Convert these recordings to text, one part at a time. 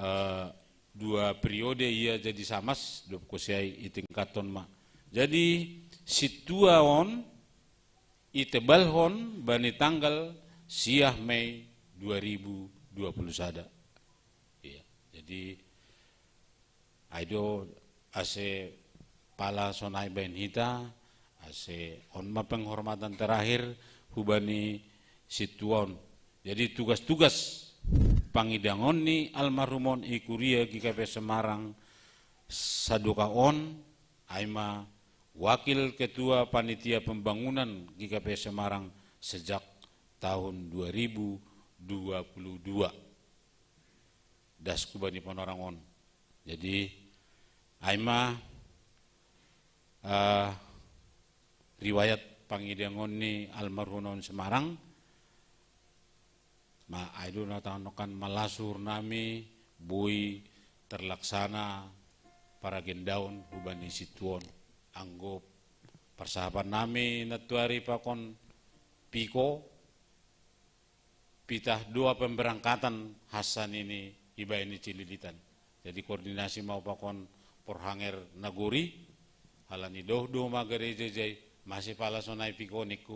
eh, dua periode ia jadi samas dua kusiai itingkaton ma. Jadi situaon itebalhon bani tanggal siah Mei 2020 sada. Ya, jadi aido ase pala sonai ben hita ase onma penghormatan terakhir hubani situon. Jadi tugas-tugas pangidangon ni almarhumon ikuria GKP Semarang sadukaon aima wakil ketua panitia pembangunan GKP Semarang sejak tahun 2022 dasku bani ponorangon. Jadi aima riwayat pangidangon ni almarhumon Semarang ma aido natanokan malasur nami bui terlaksana para gendaun hubani situon anggo persahabat nami natuari pakon piko pitah dua pemberangkatan Hasan ini iba ini Cililitan. Jadi koordinasi mau pakon porhanger naguri halani doh magare jejai masih pala sonai piko niku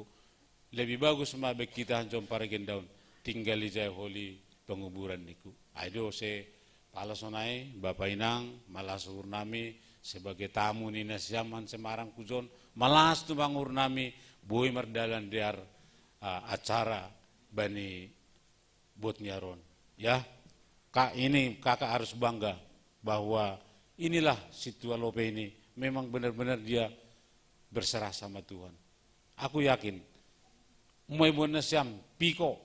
lebih bagus mabek kita hancom para gendaun tinggal di jaya holi penguburan niku. Aido se pala sonai Bapak Inang malasur nami sebagai tamu nina zaman Semarang kujon malas tu bangur nami boy merdalan diar acara bani bot nyaron. Ya, kak ini kakak harus bangga bahwa inilah Situa Lope ini memang benar-benar dia berserah sama Tuhan. Aku yakin umay buwan siyam piko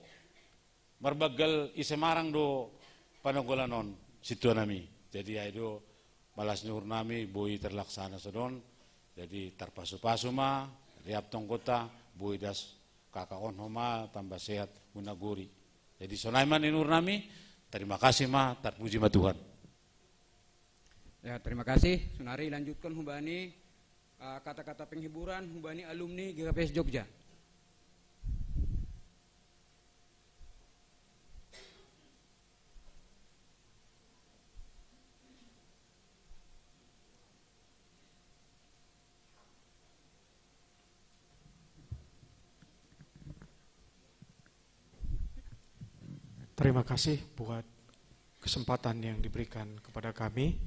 marbagal Semarang do panagolanon Situa nami. Jadi aido malas nyur nami boy terlaksana sodon. Jadi terpasu-pasu ma riap tong kota boy das kakaon homa tambah sehat munaguri. Jadi sonaiman inur nami terima kasih ma terpuji ma Tuhan. Ya, terima kasih. Sunari lanjutkan hubani kata-kata penghiburan hubani alumni GKPS Jogja. Terima kasih buat kesempatan yang diberikan kepada kami.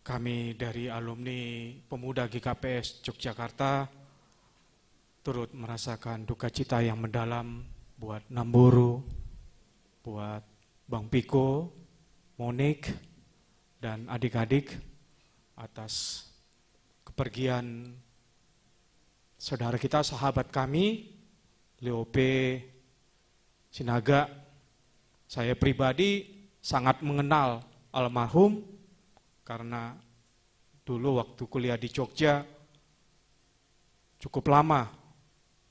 Kami dari alumni pemuda GKPS Yogyakarta turut merasakan duka cita yang mendalam buat Namburu, buat Bang Piko, Monik, dan adik-adik atas kepergian saudara kita, sahabat kami, Leope Sinaga. Saya pribadi sangat mengenal almarhum karena dulu waktu kuliah di Jogja cukup lama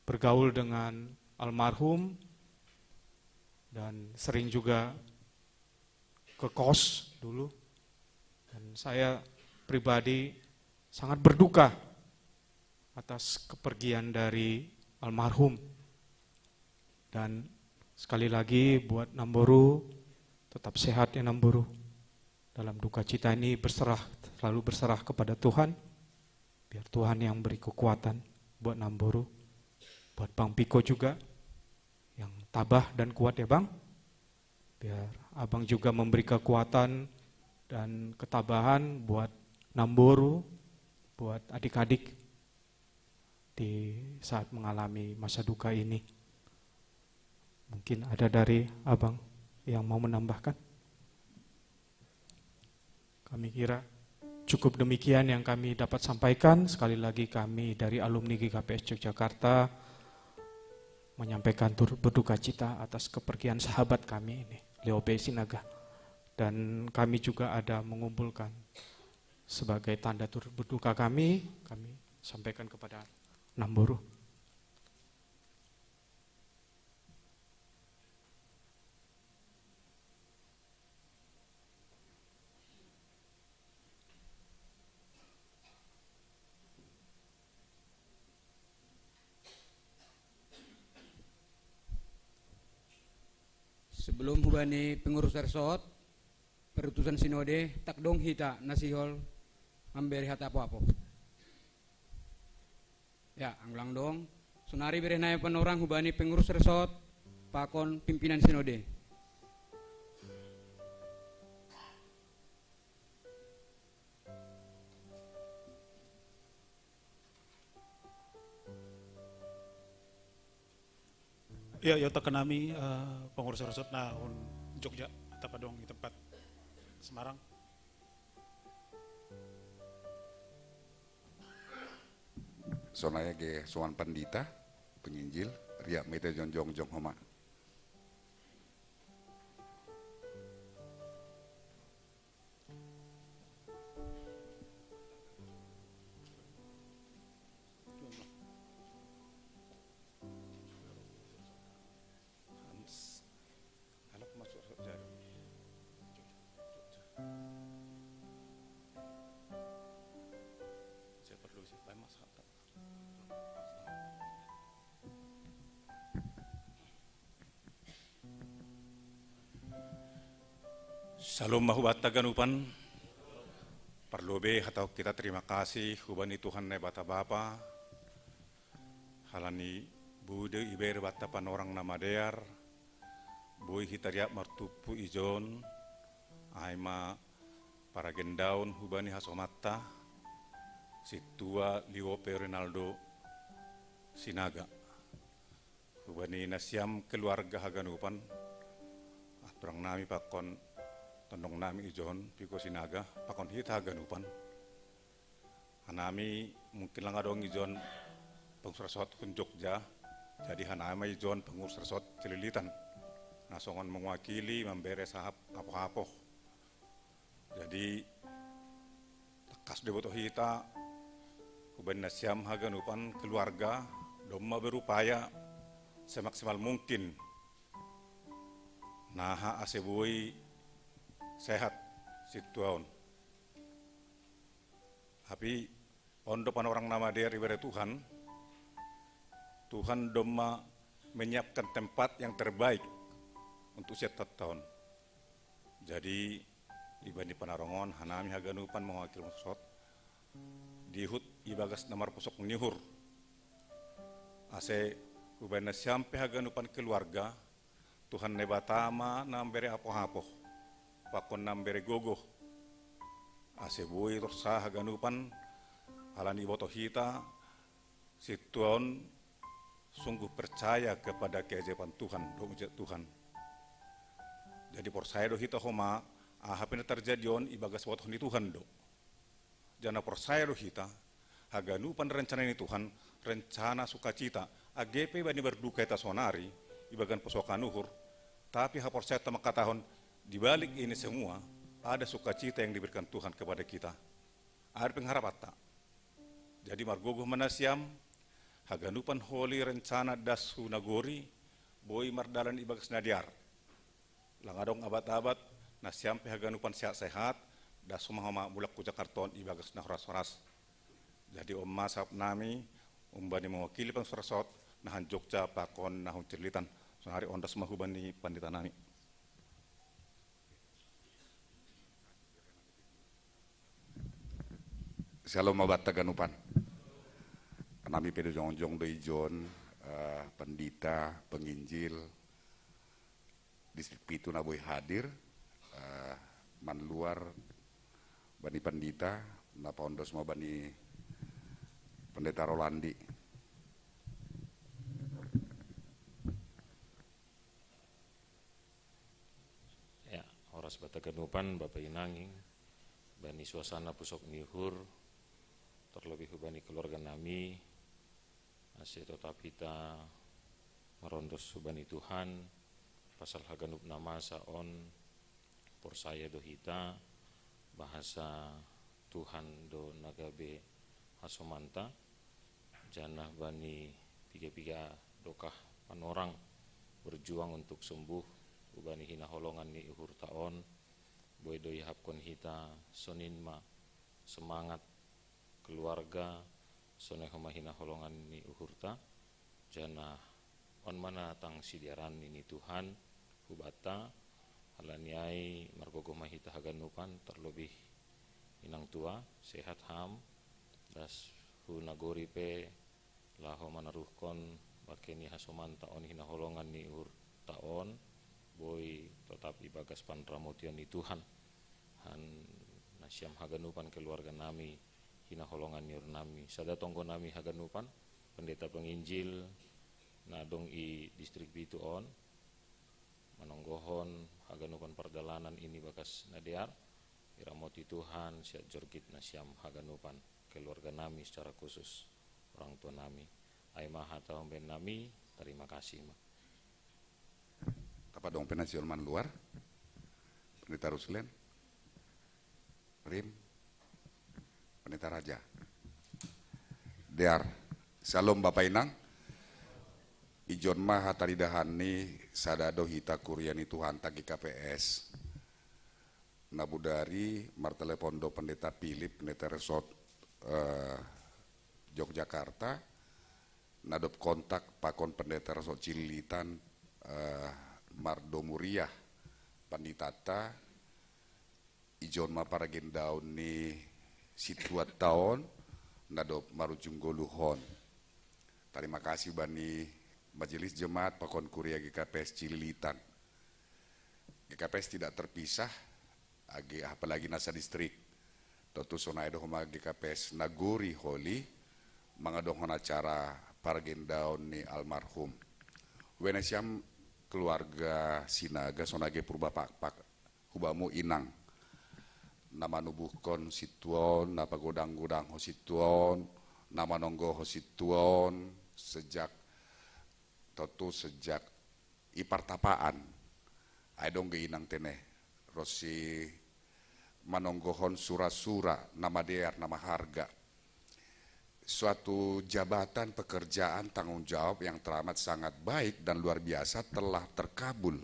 bergaul dengan almarhum dan sering juga ke kos dulu. Dan saya pribadi sangat berduka atas kepergian dari almarhum. Dan sekali lagi buat Namburu, tetap sehat ya Namburu. Dalam duka cita ini selalu berserah kepada Tuhan. Biar Tuhan yang beri kekuatan buat Namburu. Buat Bang Piko juga, yang tabah dan kuat ya Bang. Biar Abang juga memberi kekuatan dan ketabahan buat Namburu, buat adik-adik di saat mengalami masa duka ini. Mungkin ada dari Abang yang mau menambahkan? Kami kira cukup demikian yang kami dapat sampaikan. Sekali lagi kami dari alumni GKPS Yogyakarta menyampaikan turut berduka cita atas kepergian sahabat kami ini, Leope Sinaga. Dan kami juga ada mengumpulkan sebagai tanda turut berduka kami sampaikan kepada Namburu. Sebelum hubani pengurus resort, perutusan sinode tak dong hita nasihol memberi hata apa-apa. Ya, anglang dong. Sunari berenaya penorang hubani pengurus resort, pakon pimpinan sinode. Ya, ya kenami pengurus resort na Jogja, tapadong di tempat Semarang. Sonaya ge soan pandita, penginjil, riak mete jonjong jong homa. Salam mahubat taganupan, parlobe hatau kita terima kasih hubani Tuhan ne bata bapa, halani bude iber bata panorang nama dear, boy hitaria martupu ijon, aima para gendaun hubani hasomata, situa Liwope Ronaldo Sinaga, hubani nasiam keluarga haganupan, aturang nami pakon tondong nami ijon piko Sinaga pakon hita ganupan hanami mungkin lang adong ijon pengsursot kun Jogja jadi hanami ijon pengsursot celilitan nasongon mewakili membere sahap apoh-apoh jadi lekas deboto hita uban nasiam haganupan keluarga domma berupaya semaksimal mungkin naha asebui sehat situaun. Tapi ondo pan orang nama dia ibarat Tuhan, Tuhan doma menyiapkan tempat yang terbaik untuk setiap tahun. Jadi ibani panarongon hanami haganupan mewakil maksud dihut ibagas namar pusok nihur. Ase ubana sampai haganupan keluarga Tuhan nebatama nambere apoh-apoh. Pakon nambere gogo asebui tersa haganupan alani boto hita situon sungguh percaya kepada keajaiban Tuhan Tuhan jadi percaya do hita homa ahapena terjadi on ibagas boto ni Tuhan do jana percaya do hita haganupan rencana ini Tuhan rencana sukacita agepe bani berduka eta sonari ibagan posokan uhur tapi ha percaya tamakatahon di balik ini semua ada sukacita yang diberikan Tuhan kepada kita. Ada pengharapan tak. Jadi margogoh manasiam haganupan holi rencana dasu nagori boy mardalan ibagas nadiar. Langadong abad-abad nasiam pe haganupan sehat-sehat dasu mahama bulak ku Jakarta ibagas na horas-horas. Jadi masap nami umbani mewakili pangsursot nahan Jogja pakon nahun cerlitan. Sehari ondas mahubani pandita nami. Shalom mabat taganupan. Nami pedo jongjong do ijon, pendita, penginjil, distrik Pitu naboy hadir, man luar bani pendita, na pondos mau bani pendeta Rolandi. Ya, horas bataganupan Bapak Inanging, bani suasana pusok nihur, terlebih hubani keluarga nami masih tetap kita merondos hubani Tuhan pasal haganup nama saon porsaya do hita bahasa Tuhan do nagabe hasomanta janah bani piga-piga dokah panorang berjuang untuk sembuh hubani hina holongan ni uhur taon boy do yahapkon hita soninma semangat keluarga soneh mahina holongan ni uhurta jana on mana tang sidiaran ini Tuhan hubata halaniai margogo mahita haganupan terlebih inang tua sehat ham das hu nagori pe laho manaruhkon bakeni hasoman taon hinaholongan ni ur taon boy tetap ibagas panramotion ni Tuhan han nasyam haganupan keluarga nami hinaholongan ni ur nami sada tonggo nami haganupan pendeta penginjil nadong i distrik Bituon manonggohon haganupan perjalanan ini bakas nadear iramoti Tuhan siat jorgit nasyam haganupan keluarga nami secara khusus orang tua nami aimah atau ben nami terima kasih ma. Tapadong penasiol man luar Pendeta Ruslen Rim Pendeta Raja Dear Salam Bapak Inang Ijon mah hataridahani sadado hita kuryani Tuhan tagi KPS nabudari martelepondo Pendeta Philip Pendeta Resort Yogyakarta nadop kontak pakon Pendeta Resort Cililitan Mardo Muriah Panditata ijon mah paragen daun ni situat tahun nadop marujung goluhon. Terima kasih bani Majelis Jemaat Pakon Kuria GKPS Cililitan. GKPS tidak terpisah, apalagi nasa distrik. Tentu sonai dohoma GKPS Nagori Holi, mangadohon acara pargendaun ni almarhum. Wenesyam keluarga Sinaga sonage purba pak hubamu inang. Nama nubuhkon situon, napa godang-godang hosituon, nama nonggo hosituon, sejak ipartapaan aidong geinang teneh rosi manonggohon sura-sura nama dear nama harga suatu jabatan pekerjaan tanggung jawab yang teramat sangat baik dan luar biasa telah terkabul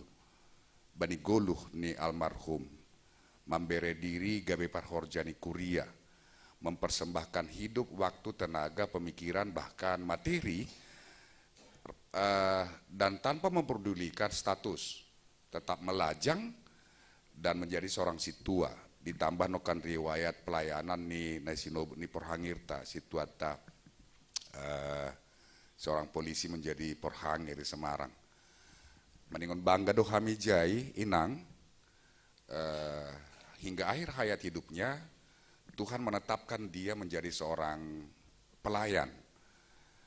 bani goluh ni almarhum membere diri gabe parhorjani kuria mempersembahkan hidup waktu tenaga pemikiran bahkan materi dan tanpa memperdulikan status tetap melajang dan menjadi seorang situa ditambah nokan riwayat pelayanan ni porhangirta situata seorang polisi menjadi porhangir di Semarang meningon bangga doh hamijai inang hingga akhir hayat hidupnya Tuhan menetapkan dia menjadi seorang pelayan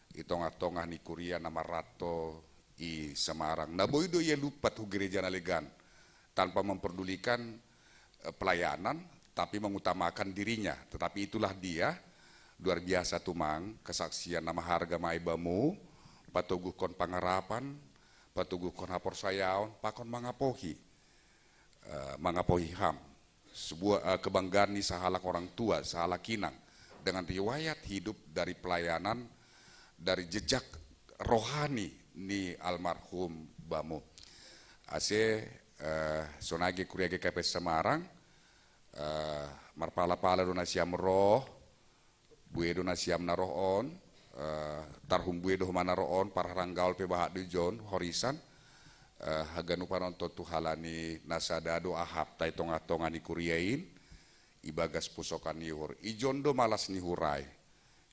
itong-atongah ni kuria nama rato i Semarang. Naboy do ye lupat hu gereja nalegan tanpa memperdulikan pelayanan tapi mengutamakan dirinya. Tetapi itulah dia luar biasa tumang kesaksian nama harga maibamu patuguh kon pangarapan patuguh kon hapor sayaon pakon mangapohi mangapohi ham sebuah kebanggaan ni sahalak orang tua sahalak kinang dengan riwayat hidup dari pelayanan dari jejak rohani ni almarhum Bamo. Ase sonage kuria GKPS Semarang marpala-pala do nasiam roh bue do nasiam naroon tarhum bue do manaroon parharanggaul pe bahat dujon horisan haganupan onto tuhalani nasadado ahap tai tonga-tonga ni kuriain ibagas pusokan nihur ijondo malas nihurai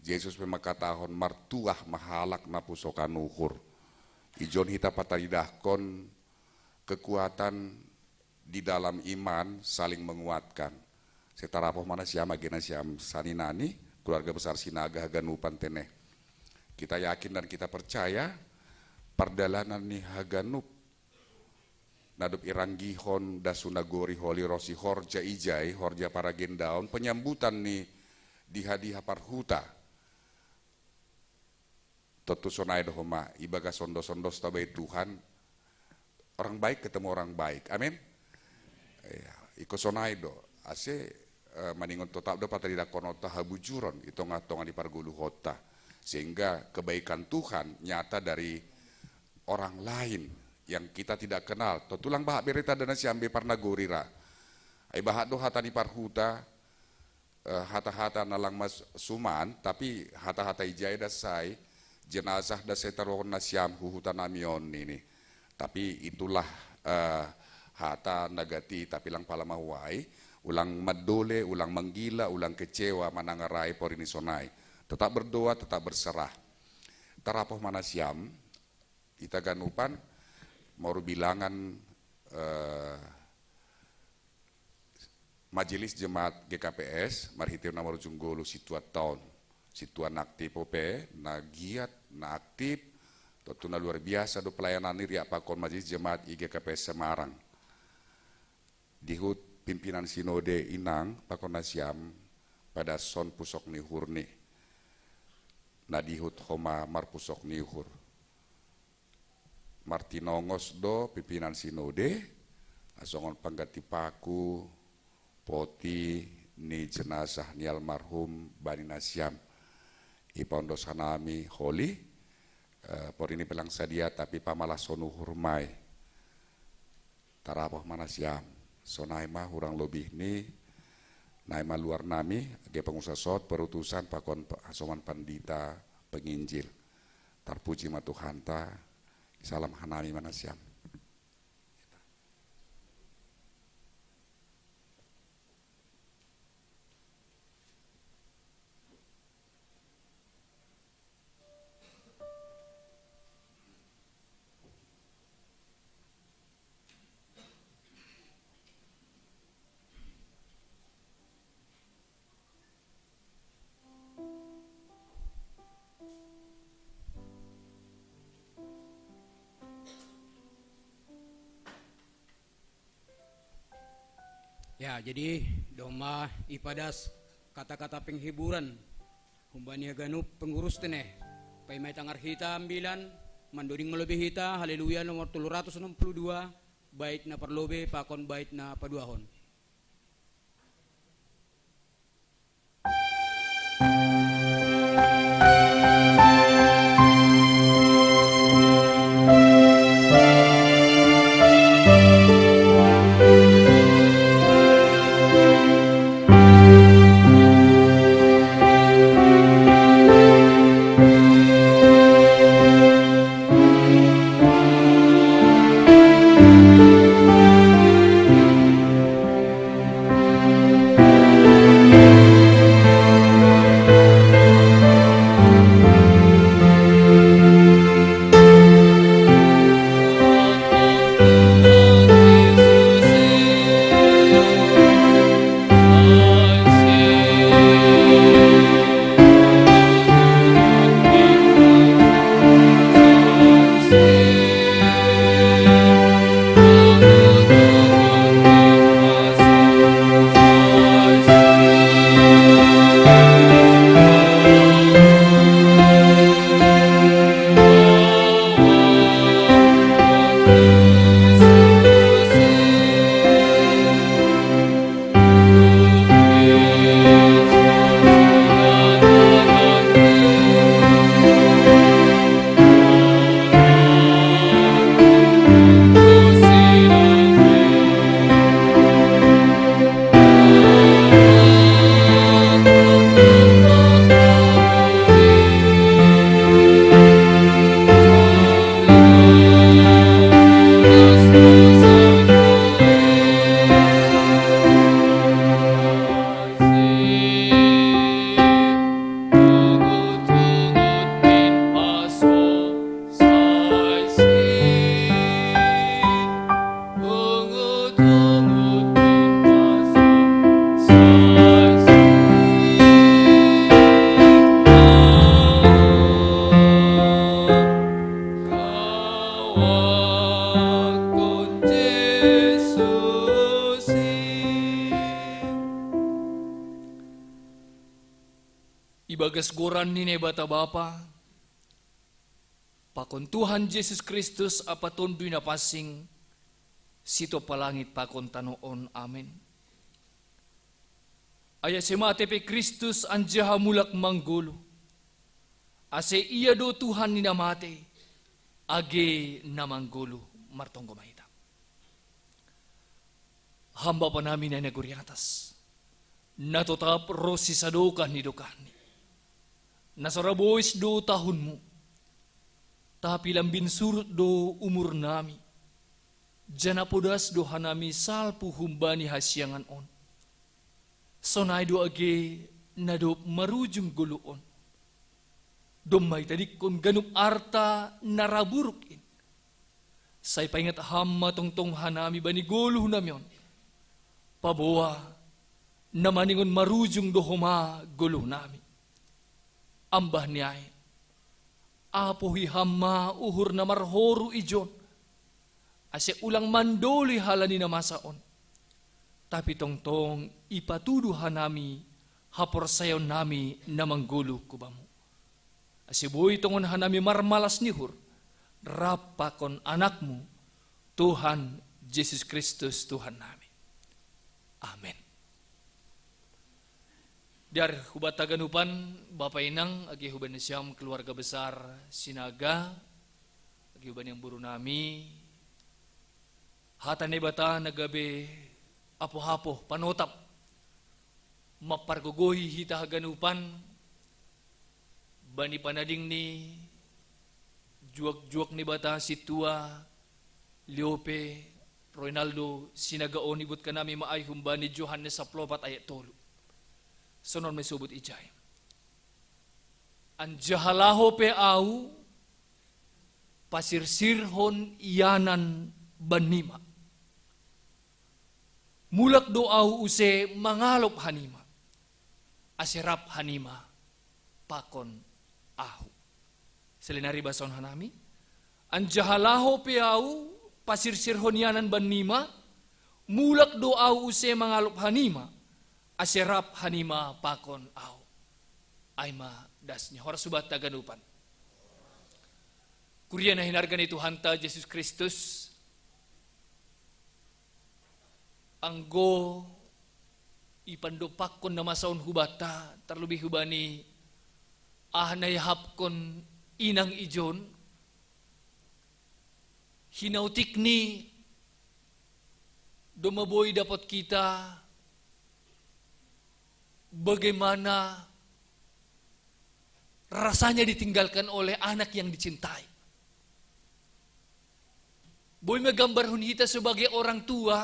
Yesus memakatahon martuah mahalak na pusokan nuhur. Ijon hita pataridahkon kekuatan di dalam iman saling menguatkan. Setarapoh mana siam agena siam saninani keluarga besar Sinaga Haganupan teneh. Kita yakin dan kita percaya perdalanan ni Haganup nadup iranggihon dasunagori holi rosi horja ijai horja paragendaon penyambutan ni di hadiah parhuta Totu sonai dohoma ibaga sondo-sondo tabai Tuhan orang baik ketemu orang baik amin iko sonai do ase maningon tetap do patarida konota habujuron itu ngatongan di pargulu hota sehingga kebaikan Tuhan nyata dari orang lain yang kita tidak kenal totulang bahak berita dana siambe parnagorira ai bahak do hata di parhuta hata-hata nalang mas suman tapi hata-hata ijai dasai jenazah da setarohon nasyam huhutan amion ini. Tapi itulah hata nagati tapi lang pala mahuay, ulang madole, ulang menggila, ulang kecewa, manangarai porini sonai. Tetap berdoa, tetap berserah. Tarapoh manasiam, ita ganupan, mauru bilangan Majelis Jemaat GKPS, marhitiu na marujunggolo situat tahun, situan aktif ope, na giat, na aktif, tentu na luar biasa do pelayanan ini pakon Majelis Jemaat IGKPS Semarang. Dihut pimpinan sinode inang pakon nasiam pada son pusok nihurni. Nadihut homa marpusok nihur. Martinongos do pimpinan sinode asongon panggati paku poti ni jenazah ni almarhum Bani Nasiam ipondos hanami holi por ini pelang sadia tapi pamalah sonu hurmai tarapoh manasiam sonai mah hurang lebih ni naima luar nami age pengusaha sot perutusan pakon asoman pandita penginjil tarpuji ma Tuhan ta salam hanami manasiam. Ya, jadi doma ipadas kata-kata penghiburan humbani ganup pengurus teneh paimai tangar hita ambilan mandoding melebihi hita haleluya nomor 362 bait na perlobe pakon bait na paduahon. Ibagas goran nini bata bapa, pakon Tuhan Yesus Kristus apaton bina pasing, sito palangit pakon tanoon, amin. Aya semate pe Kristus anjaha mulak manggolo, ase iya do Tuhan ninamate, age namanggolo martonggo mahita. Hamba pa namin ay naguri atas, natotap rosi sadokan ni dokani. Nasarabois do tahun mo, tapi lambin surut do umur nami. janapodas do hanami salpu humbani hasyangan on. Sonay do age nadop marujung guluon. Domay tadik kon ganup arta naraburukin. Say paingat hamma tongtong hanami bani guluh namyon. Pabawa namaningon marujung do huma guluh nami. Ambah niyay. Apohi hamma uhur na marhoru ijon. Ase ulang mandoli halani na masaon. Tapi tongtong ipatuduhan nami hapor sayon nami na manggulo kubamu. Ase boy tongon hanami marmalas nihur. Rapakon anakmu Tuhan Yesus Kristus Tuhan nami. Amen. Dar hubat taganupan Bapak Inang agi huban siam keluarga besar Sinaga agi huban yang buru nami hatane bata nagabe apo-apo panotap mapargogohi hita haganupan bani panading ni juak-juak ni bata si Tua Leope Ronaldo Sinagaon ibut kanami maay humbani Johannes 14 ayat 3. Sonon may subot ijay. Anjahalaho pe au pasirsirhon iyanan banima. Mulak do au use mangalop hanima. Aserap hanima pakon ahu. Selinari bason hanami. Anjahalaho pe au pasirsirhon iyanan banima. Mulak do au use mangalop hanima. Aserap hanima pakon au. Aima dasnya. Horas subat taganupan. Kuria na hinargan itu hanta Yesus Kristus. Anggo ipandopakon na masaon hubata. Terlebih hubani ahnay hapkon inang ijon. Hinautik ni dumaboy dapat kita bagaimana rasanya ditinggalkan oleh anak yang dicintai. Boy magambar hunita sebagai orang tua.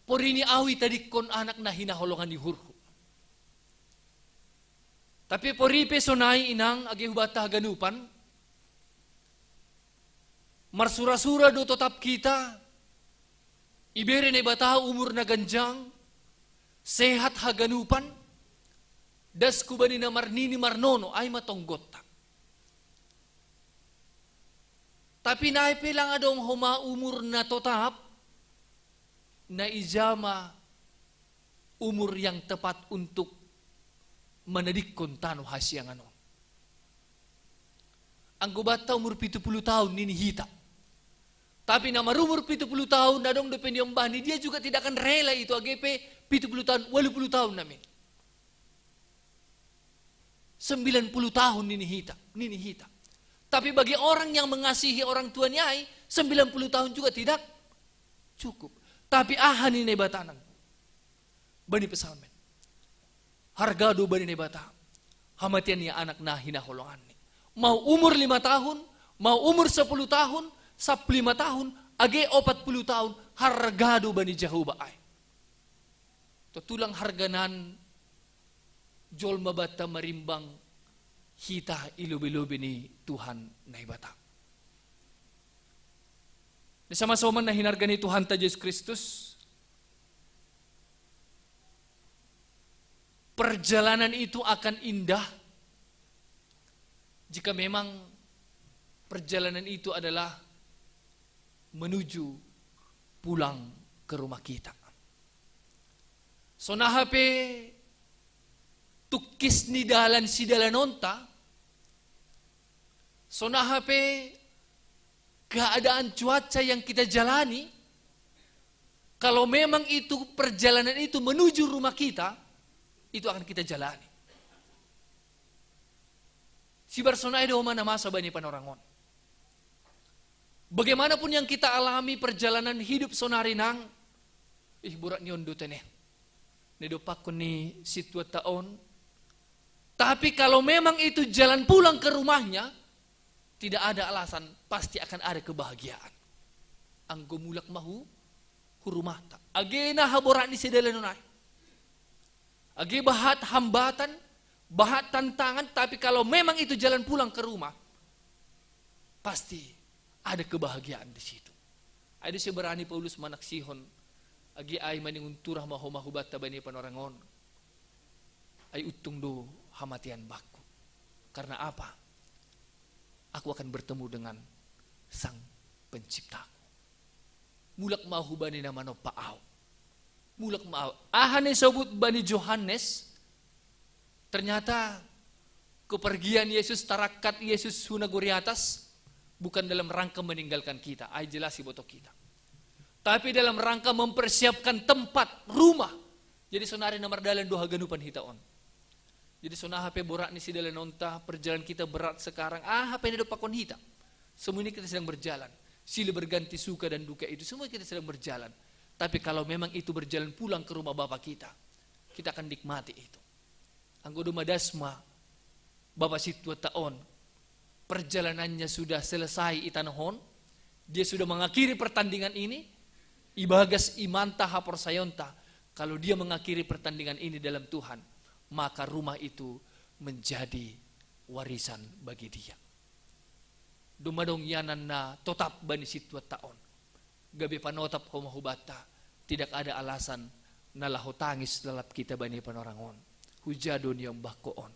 Porini awi tadi kon anak na hinaholongan di hurhu. Tapi poripe sonai inang agi hubata ganupan. Marsura-sura do tetap kita. Ibere ne bata umur na ganjang. Sehat haganupan, das kubani na marnini marnono ay matonggotak. Tapi naipe lang adong huma umur na totap, na ijama umur yang tepat untuk menedikon tano hasyang ano. Ang gubata umur 70 tahun nini hita. Tapi na marumur 70 tahun nadong dependiong bahni dia juga tidak akan rela itu AGP 70 tahun, 80 tahun namin. 90 tahun nini hita. Tapi bagi orang yang mengasihi orang tuanya, 90 tahun juga tidak cukup. Tapi ahan ini batanan. Bani pesalmen. Harga do bani bata. Hamatian ya anak na hinaholongan. Mau umur 5 tahun, mau umur 10 tahun, 15 tahun, age 40 tahun, harga do bani jahuba ay. Tutulang harganan jol mabata marimbang hita ilubi-lubi ni Tuhan na ibata. Sama-sama na hinarga ni Tuhan ta Yesus Kristus. Perjalanan itu akan indah jika memang perjalanan itu adalah menuju pulang ke rumah kita. So nahape tukis ni dalan si dalanonta. So nahape keadaan cuaca yang kita jalani. Kalau memang itu perjalanan itu menuju rumah kita, itu akan kita jalani. Si barsonay do mana masa bani panorangon. Bagaimanapun yang kita alami perjalanan hidup sonarinang, burak niyon do teneh. Nedopak ko ni sitwa taon. Tapi kalau memang itu jalan pulang ke rumahnya, tidak ada alasan, pasti akan ada kebahagiaan. anggo mulak mahu hurumata. Age na haboran ni sedalanunay. Age bahat hambatan, bahat tantangan, tapi kalau memang itu jalan pulang ke rumah, pasti ada kebahagiaan di situ. Ada si berani Paulus manaksihon, agi ay maningun turah mahu bata bani panorangon, ay utung do hamatian baku. Karena apa? Aku akan bertemu dengan Sang Penciptaku. Mulak mahu bani namano paaw. Mulak mahu. Ahane sebut bani Yohanes. Ternyata kepergian Yesus, tarakat Yesus hunaguri atas bukan dalam rangka meninggalkan kita. Ay jelas boto kita. Tapi dalam rangka mempersiapkan tempat, rumah. Jadi sonari nomor dalan doha ganupan hitaon. Jadi sonah HP borak ni si dalan onta, perjalanan kita berat sekarang. HP ni do pakon hita. Semua ini kita sedang berjalan. Silih berganti suka dan duka itu semua kita sedang berjalan. Tapi kalau memang itu berjalan pulang ke rumah Bapa kita akan nikmati itu. Anggo dumadasma Bapa situa taon, perjalanannya sudah selesai itanahon, dia sudah mengakhiri pertandingan ini, ibagas imanta hapor sayonta, kalau dia mengakhiri pertandingan ini dalam Tuhan, maka rumah itu menjadi warisan bagi dia. Dumadong yanan na totap bani situa taon, gabi panotap komahubata, tidak ada alasan nalahu tangis dalam kita bani panorangon, hujadon yang bakoon.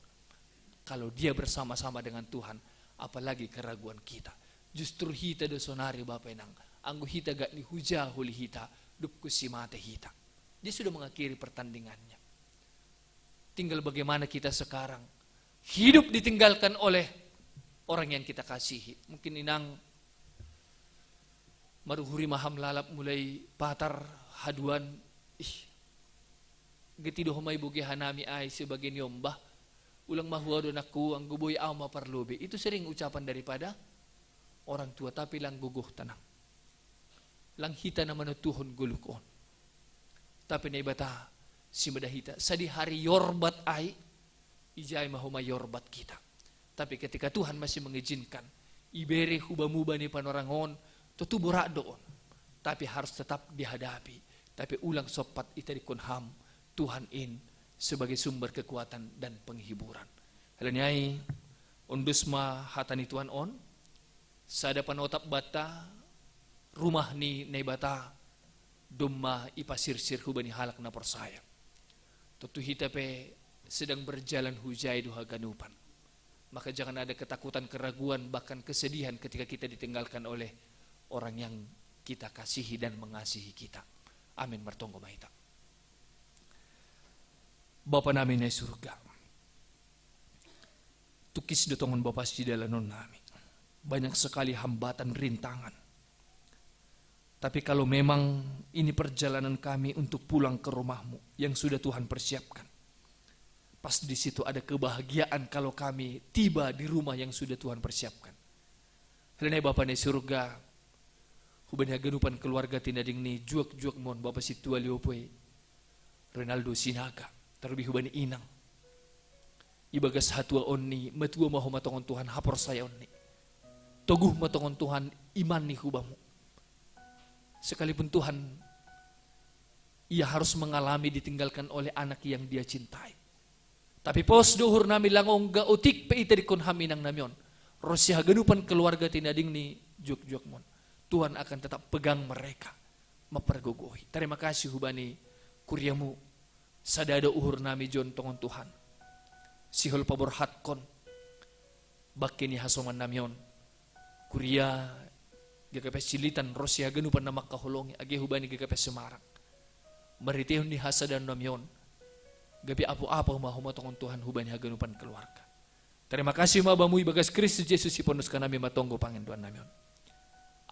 Kalau dia bersama-sama dengan Tuhan, apalagi keraguan kita. Justru hita dosonari bapenang, anggo hita gak ni huja huli hita, dupku simate hita. Dia sudah mengakhiri pertandingannya. Tinggal bagaimana kita sekarang hidup ditinggalkan oleh orang yang kita kasihi. Mungkin inang maruhuri maham lalap mulai patar haduan, getido humay bugi hanami ay sebagai nyombah, ulang mahuadon aku ang guboy aw maparlobe. Itu sering ucapan daripada orang tua, tapi lang guguh tanang. Lang hita naman tuhon gulukon. Tapi na ibata si madahita sa di hari yorbat ay ijay mahuma yorbat kita. Tapi ketika Tuhan masih mengizinkan ibere hubamuba ni panorangon tutubura doon, tapi harus tetap dihadapi. Tapi ulang sopat itarikon ham Tuhan in sebagai sumber kekuatan dan penghiburan. Halanyai undusma hatani Tuhan on sada panotap bata rumah ni naibata dumma ipasirsir hubani halak na persaya. Tutu hita pe sedang berjalan hujai duha ganupan. Maka jangan ada ketakutan, keraguan, bahkan kesedihan ketika kita ditinggalkan oleh orang yang kita kasihi dan mengasihi kita. Amin. Martonggo mahita. Bapa namin ay surga, tukis dotongan Bapa si dalanon namin. Banyak sekali hambatan, rintangan. Tapi kalau memang ini perjalanan kami untuk pulang ke rumah-Mu yang sudah Tuhan persiapkan, pas di situ ada kebahagiaan kalau kami tiba di rumah yang sudah Tuhan persiapkan. Halanay Bapa ni surga, huban haganupan keluarga tinading ni juak-juak mon Bapa si tua liopoy, Ronaldo Sinaga, terlebih huban inang. Ibagas hatua onni, matua mahu matongon Tuhan hapor saya onni. Toguh matongon Tuhan iman ni hubamu. Sekalipun Tuhan, ia harus mengalami ditinggalkan oleh anak yang dia cintai. Tapi pos duhur nami langong ga utik pe itarikon haminang namyon. Rosya ganupan keluarga tinading ni juak-juak mon. Tuhan akan tetap pegang mereka, mapergogohi. Terima kasih hubani kuryamu sadada uhur nami jon tongon Tuhan. Sihol pabor hatkon bakini hasoman namyon. Kurya GKP Silitan Rosya ganupan nama kahulongi age hubani GKP Semarang. Maritihon ni hasadan namyon. Gabi apa-apa mahumatongon Tuhan hubani haganupan keluarga. Terima kasih mabamu ibagas Kristus Yesus iponus kanami matonggo panginduan namin.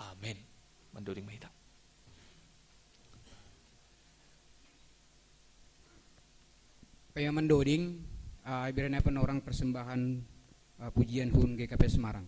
Amin. Manduring mahita. Kaya mandoding, ibiran na orang persembahan pujian hun GKP Semarang.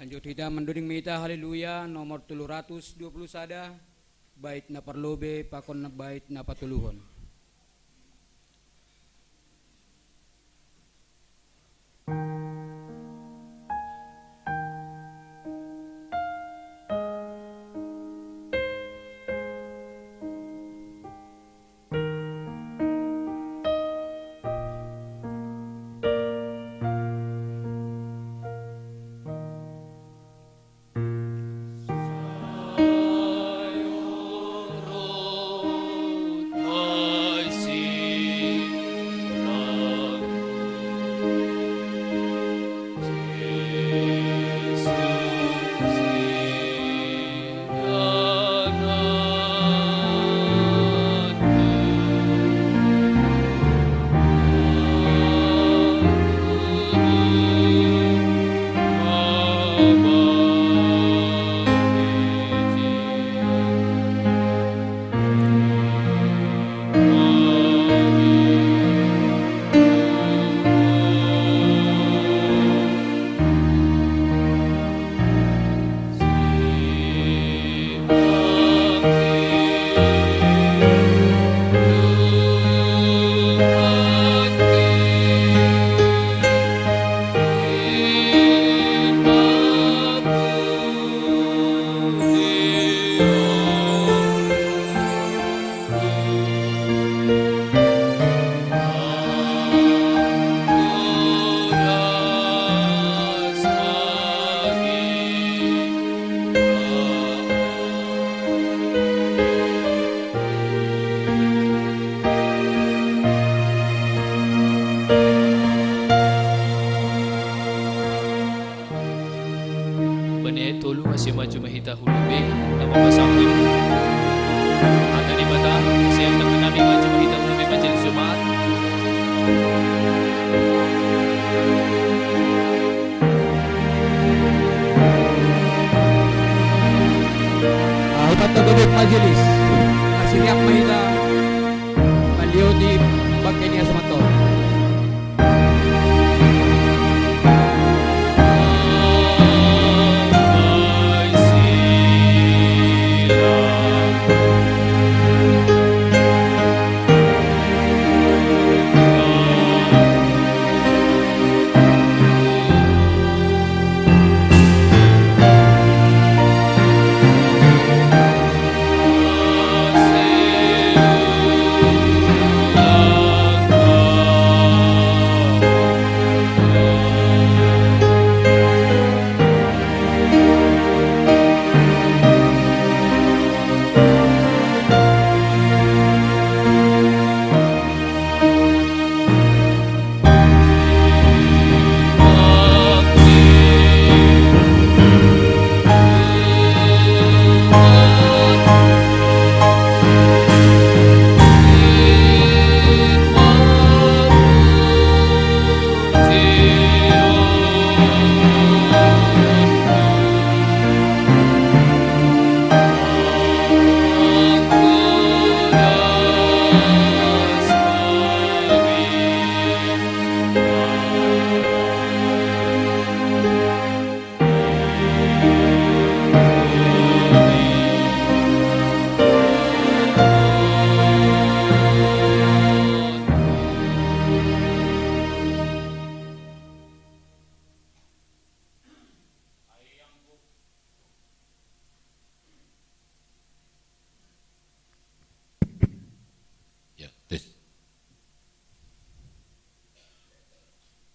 Lanjut kita menduding mita haleluya nomor 320 sada bait na parlobe pakon na bait na patuluhon. Majelis Asiriak Mahita Baliau di Bakenia Sumanto.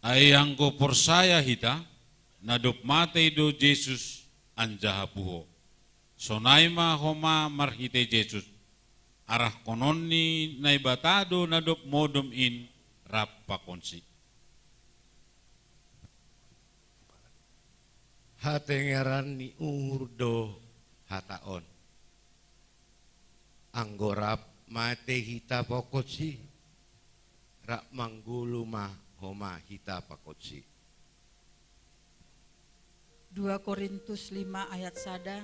Ayangko persaya hita nadop mate do Jesus anjahapuho. Sonaima homa marhite Jesus. Arah kononni naibatado nadop modom in rappa konsi. Hatengeran ni urdo hataon. Anggorap mate hita pokotsi. Rak manggulu mah homa hita pakotsi. 2 Korintus 5 ayat sada.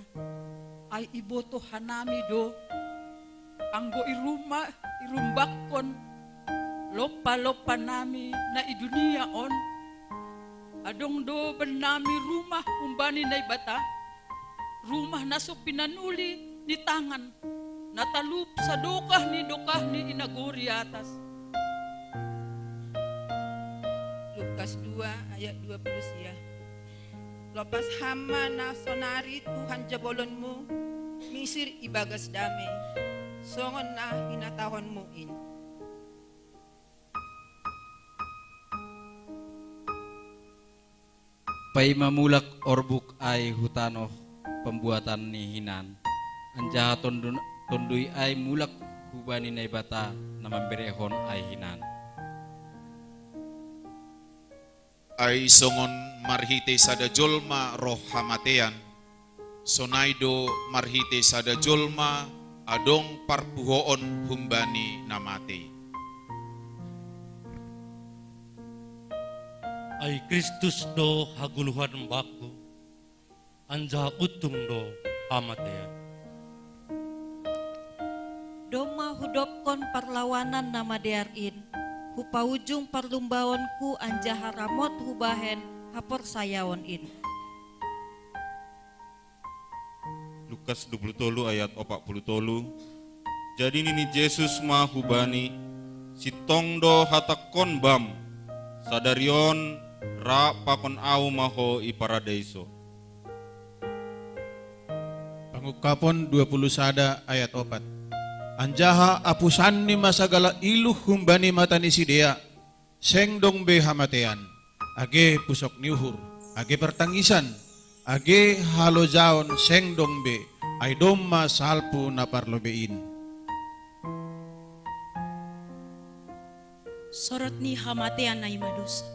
Ay iboto hanami do. Anggo irumbakon. Lopa-lopa nami na idunia on. Adong do benami rumah umbani na ibata. Rumah nasok pinanuli ni tangan. Natalup sa dokah ni inaguri atas. Lukas 2 ayat 20 ya. Lopas hama na sonari Tuhan jabolonmu, misir ibagas damai. Songon na hinatahonmu in. Pai mamulak orbuk ay hutano pembuatan ni hinan. Anjaha tondui ay mulak hubani na ibata na mamberehon ay hinan. Ay songon marhite sada jolma roh hamatean, sonaido marhite sada jolma adong parpuhoon humbani namate. Ay Kristus do haguluhan baku, anja utung do hamatean. Doma hudopkon perlawanan nama dearin, hupaujung perlumbaonku anja haramot hubahen hapor sayawon in. Lukas 20 ayat 40. Jadi nini Yesus mah hubani sitong do hatakon bam sadarion ra pakon au maho i paradaiso. Pangukapon 21 ayat 4. Anjaha apusan ni masagala iluh humbani mata ni sidea seng dong be hamatean age pusok niuhur age pertangisan age halojaon seng dong be ay domma salpu na parlobein. Sorot ni hamatean ay madosa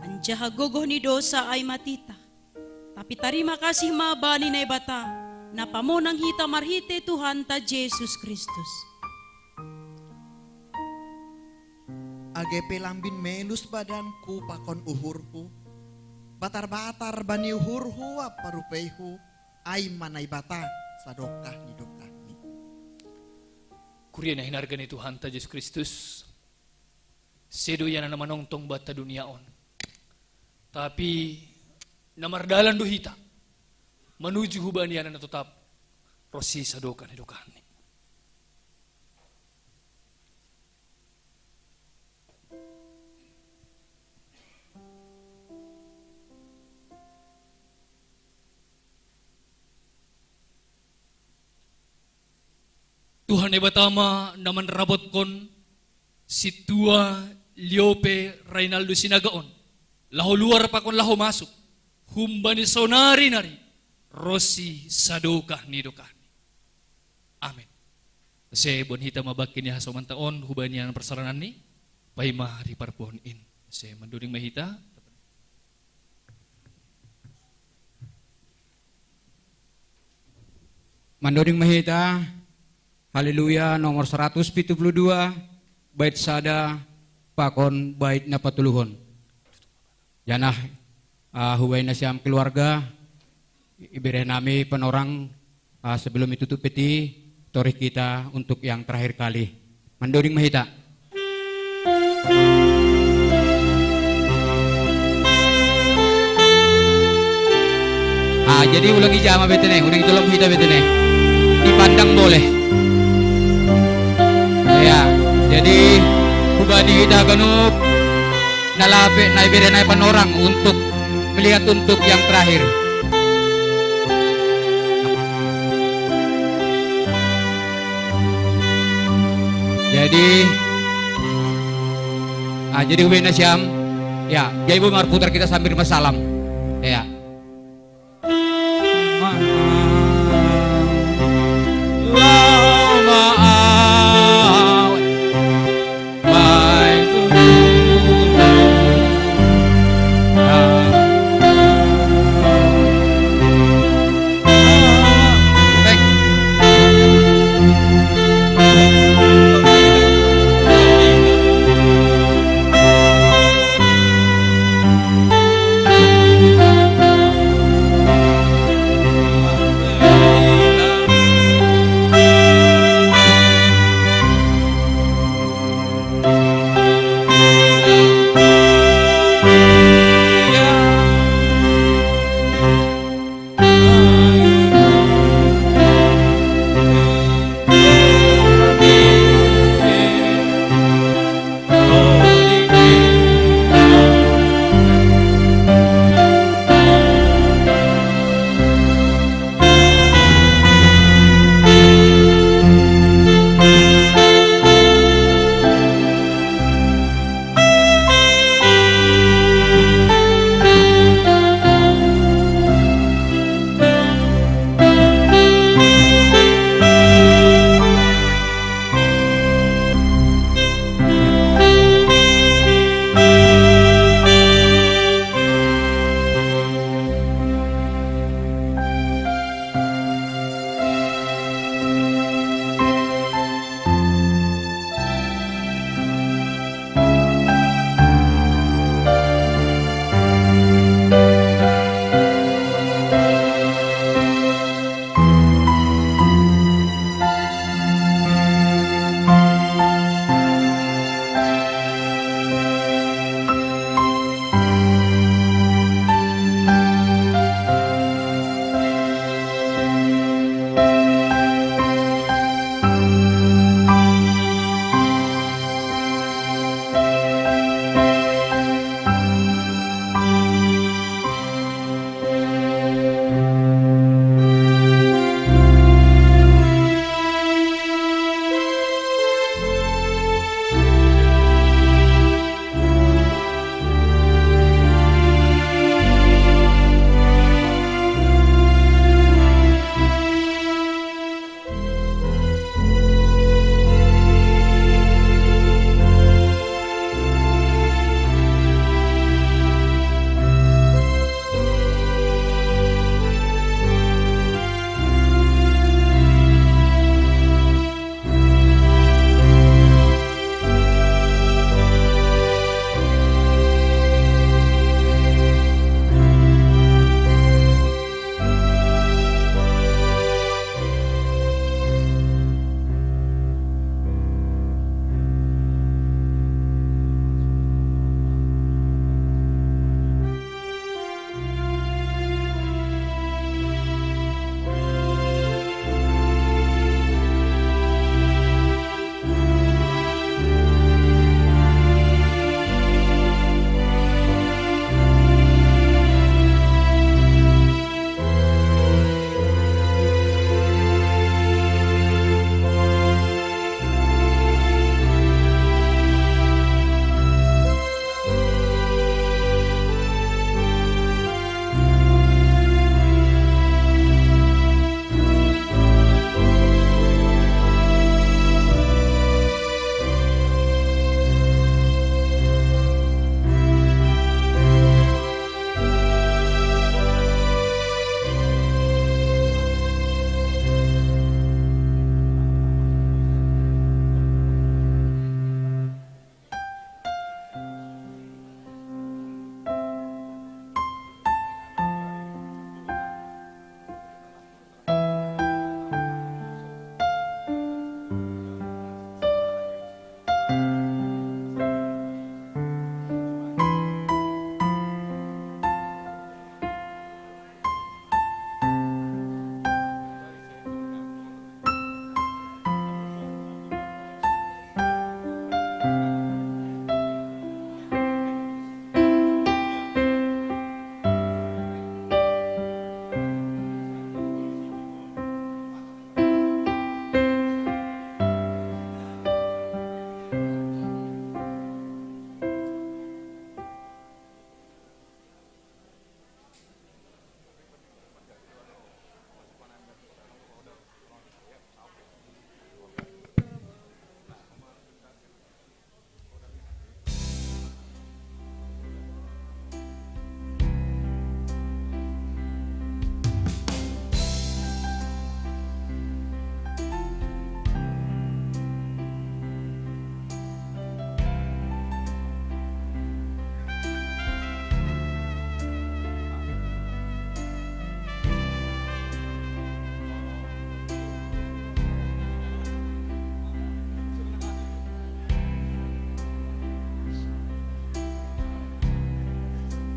anjaha gogoh ni dosa ay matita tapi tarima kasih mabani na ibata na pamonang hita marhite Tuhan ta Jesus Kristus. Age pelambin melus badanku pakon uhurku, batar-batar bani uhurhu apa rupeihu, ay manay bata sadokah ni dokah ni. Kurian na hinarga ni Tuhan ta Jesus Kristus, sedo yan na manongtong bata duniaon. Tapi namardalan duhita, menuju hubanian na tetap rosi sadokan hidukan ni. Tuhan ebatama naman rabot kon si tua Liope Reynaldo Sinagaon laho luar pa kon laho masuk humbani sonari nari rosi sadokah ni dokah. Amin. Se bon hita mabakin ya hasoman taon hubanian persaranan ni paima hari parpon in. Se manduring mahita Manduring mahita haleluya nomor 172 bait sada pakon bait na patuluhon. Janah huway na siyam keluarga ibere nami penorang sebelum itu tutup peti torih kita untuk yang terakhir kali. Manduring mahita. Jadi ulangi jama betene, ulangi tolong kita betene. Dipandang boleh. Ya, jadi hubani kita ganup nalape na ibere na penorang untuk melihat untuk yang terakhir. Jadi Uwe Nasyam, ya, ya Ibu mari putar kita sambil masalam, ya.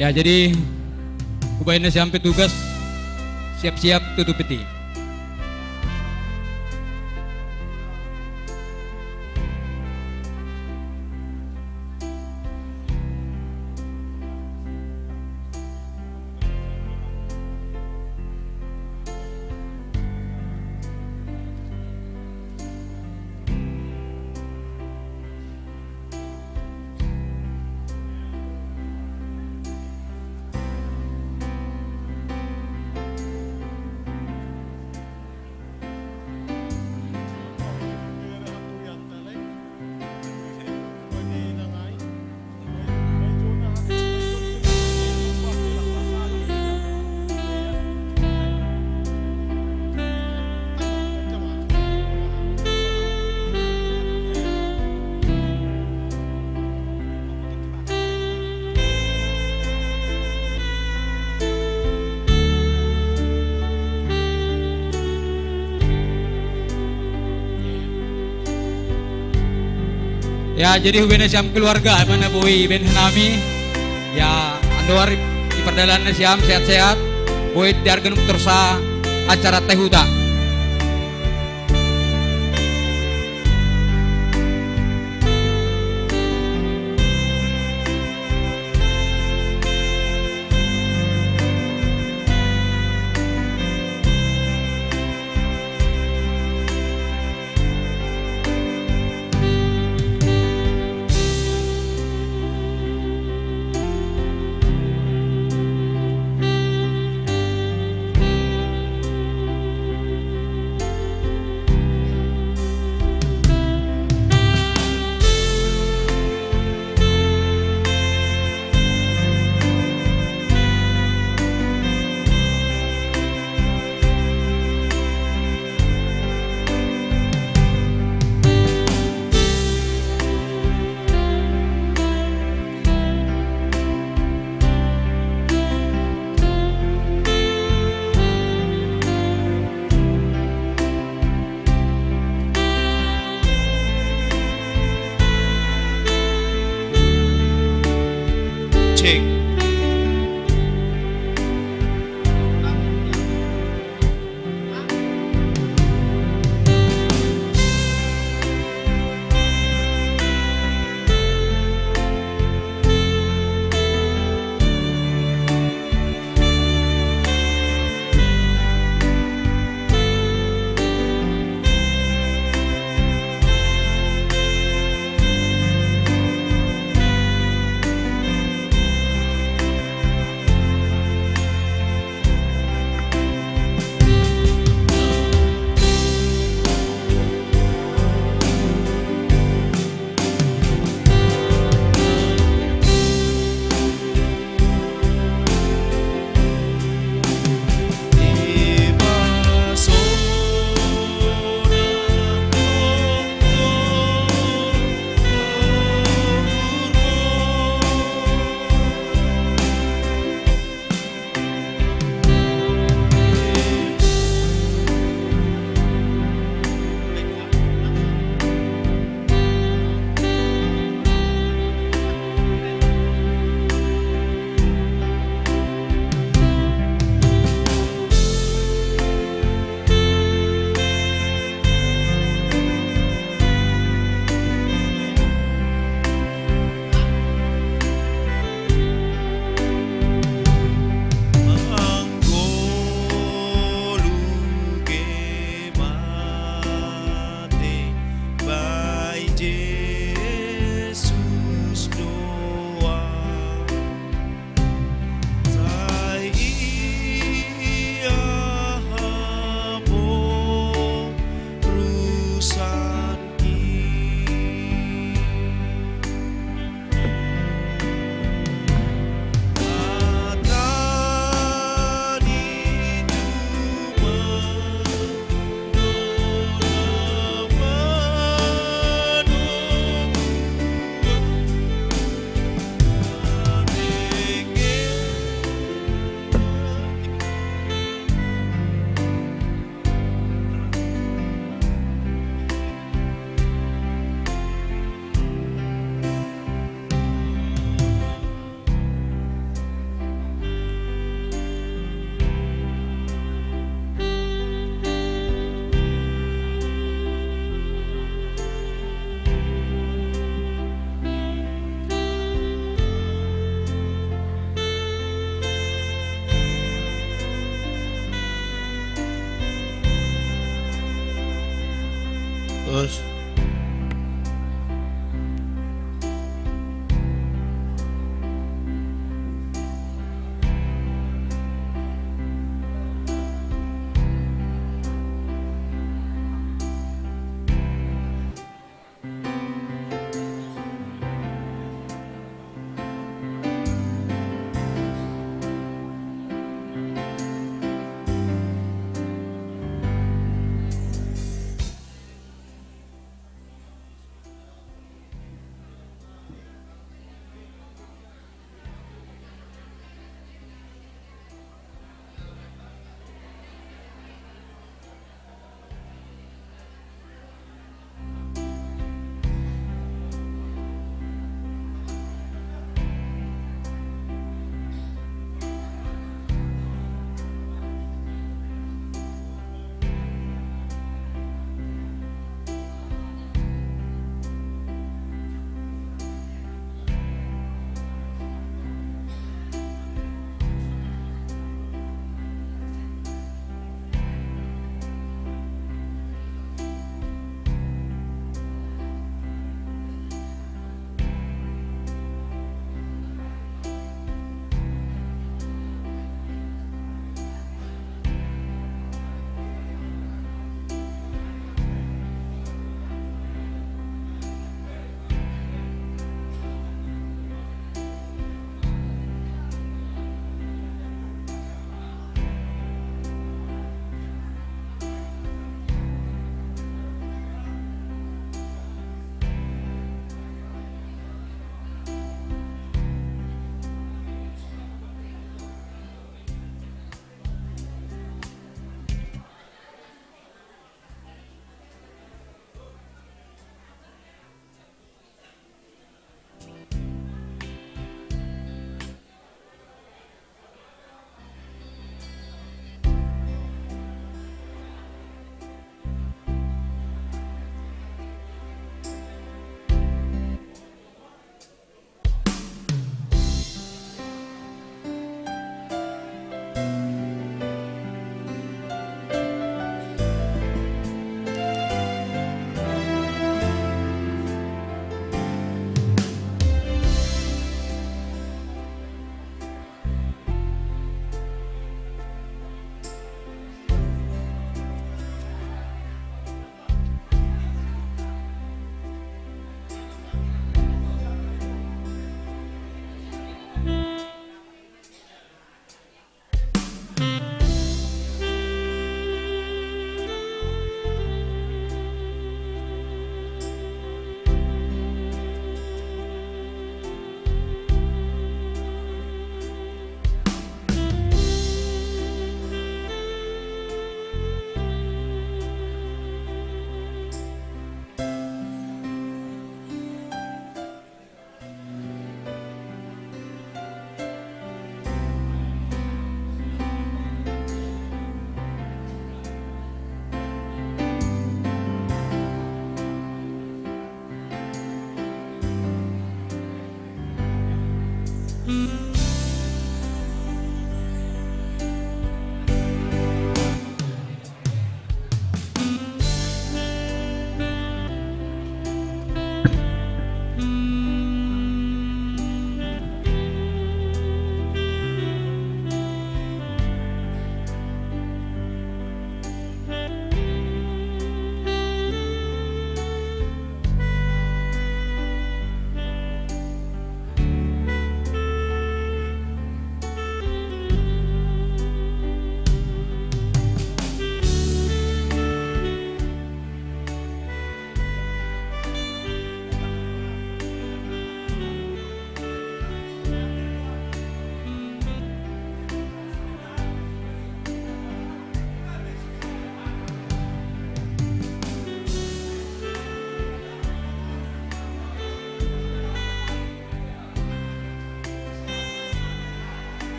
Ya, jadi kubainnya sampai tugas siap-siap tutup peti. Ya, jadi hubungan siam keluarga mana boy ben nami ya andoar di perdalangan siam sehat-sehat boy diargan tersa acara tehuda. Kristus.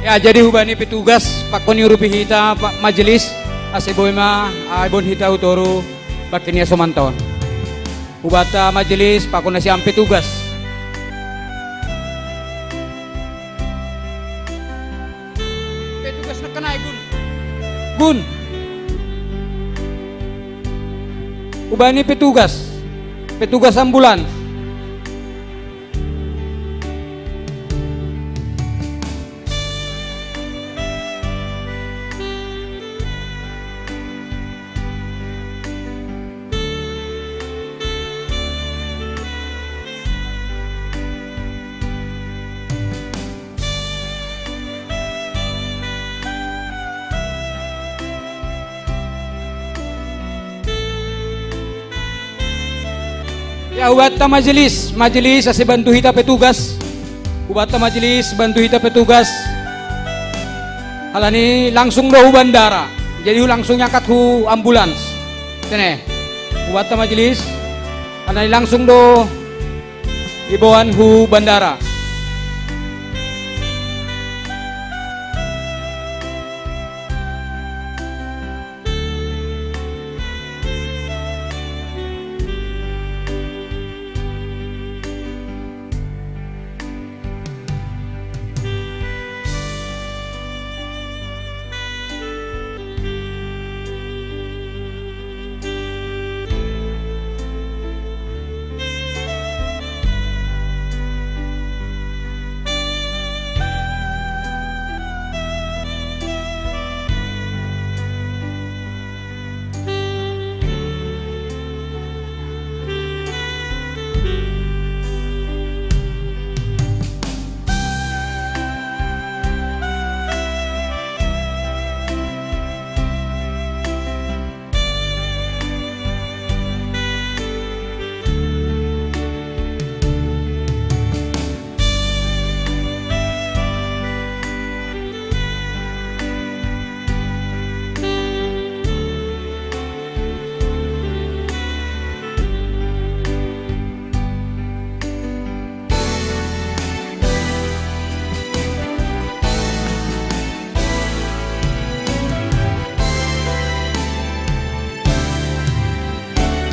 Ya, jadi hubani petugas pakon yurupi hita pak majelis aseboy ma aibon hita utoro bakinia somanton. Hubata majelis pakon siam petugas. Petugas nak kenai gun. Gun. Hubani petugas. Petugas ambulan. Ya, ubata majelis ase bantu hita petugas. Ubata majelis bantu hita petugas. Halani langsung do bandara. Jadi langsung nyangkat hu ambulans. Tene. Ubata majelis halani langsung do ibawan hu bandara.